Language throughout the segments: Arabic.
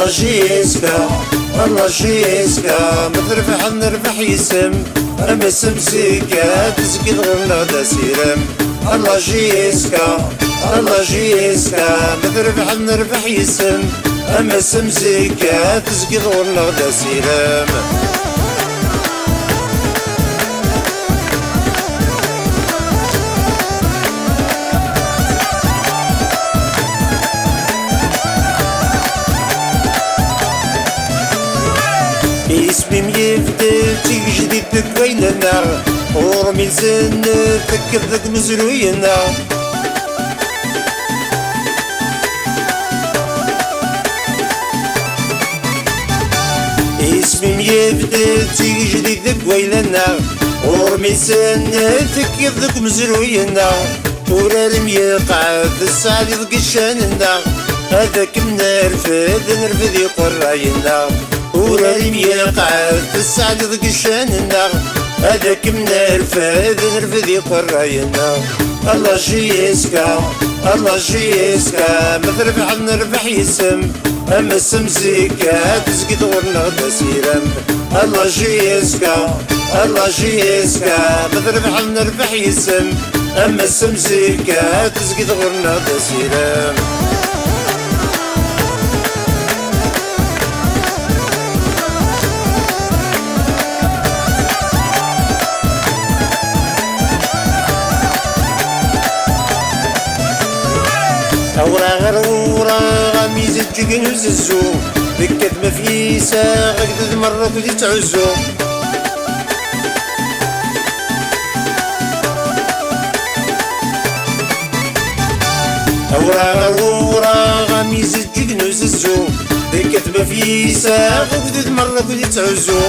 الله جيسكا الله جيسكا متربح نربح يسم اما سمسيكا تسقط غير دا سيرم الله جيسكا الله جيسكا متربح نربح يسم اما سمسيكا تسقط غير دا سيرم اسمي ميفتل تيجديد بكويننا ورمي لسن تكذك مزروينا اسمي ميفتل تيجديد بكويننا ورمي لسن تكذك مزروينا ورارم يقع في السعد القشاننا هذاك منرفد نرفد يقرعينا ورارم يقع في السعد ضقشاننا هذاك منرفد نرفد يقرعينا الله جيسكا الله جيسكا متربح نربح يسم اما السمسيكا تسقط غرنا دا سيرم الله جيسكا الله جيسكا متربح نربح يسم اما السمسيكا تسقط غرنا دا سيرم أورا غير ورا غميز الجيجن وززو ذكت مفيسة غقدد مرة كودي تعزو أورا غير ورا غميز الجيجن وززو ذكت مفيسة غقدد مرة كودي تعزو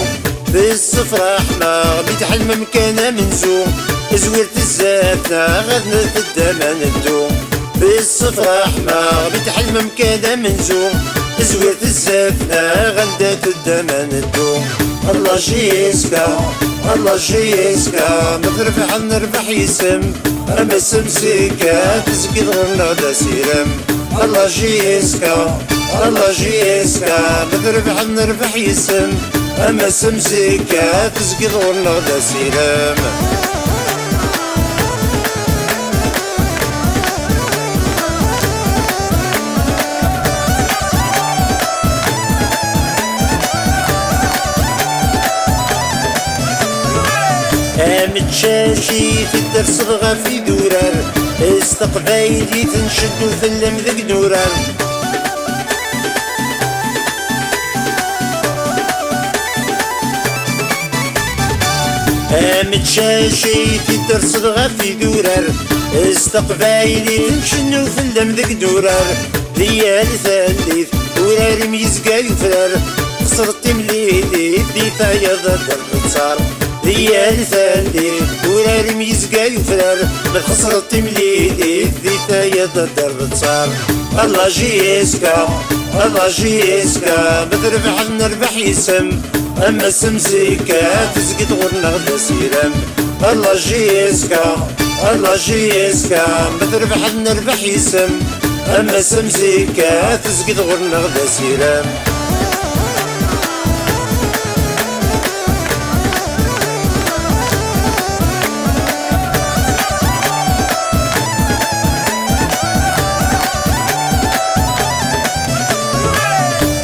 بالصفرة احنا بيت حلم مكانها منزو زويرت الزاتنا غدنا في الدما ندو بالصفرة احنا بيت حلم مكانها منزو زويرت الزاتنا غدا في الدما ندو الله جيسكا الله جيسكا متربح نربح يسم اما السمسيكا تسقط غير دا سيرم الله جيسكا الله جيسكا متربح نربح يسم اما السمسيكا تسقط غير دا سيرم متشاشي في الدرس صغى في دوران استقبايلي تنشدو في اللمذق دوران متشاشي في الدرس صغى في دوران استقبايلي تنشدو في اللمذق دوران ديال ثالث وراري يزقا يفرار خسرت مليلي ديتا يضا درب صار ديال ثالث ورارم يزقا يفرار من خسرت مليلي ديتا يضا درب صار الله جيسكا الله جيسكا متربح نربح يسم اما السمسيكا تسقط غرنا غدا سيرم الله جيسكا الله جيسكا متربح نربح يسم اما السمسيكا تسقط غرنا غدا سيرم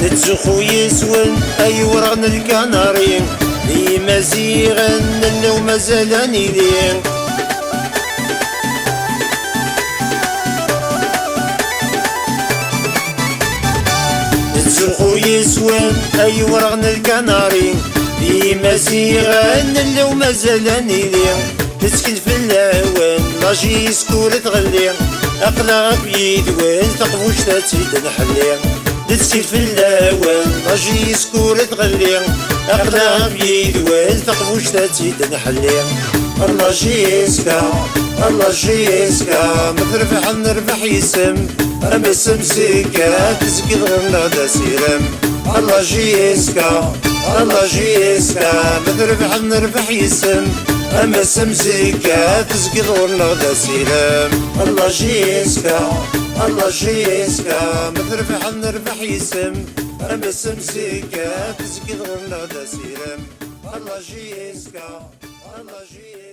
نتزخو يسون اي ورغن الكنارين لي مزيغن اللو مازالاني لين نتزخو يسون اي ورغن الكنارين لي مزيغن اللو مازالاني لين نتكل في الهوان لاجي سكور تغلي اقلع بيد وين تقفوش تاتيد نحلي تسير في الهوان راجي سكور تغلي اقلع بيد وين تقفوش تاتيد نحلي الله جيسكا الله جيسكا متربح نربح يسم أما سمسكا تزكي غيرنا دا سيرم الله جيسكا الله جيسكا متربح نربح يسم أما سمسكا تزكي غيرنا دا سيرم الله جيسكا الله جيسكا متربح نربح يسم أما سمسكا تزكي غيرنا دا سيرم الله جيسكا الله جيسكا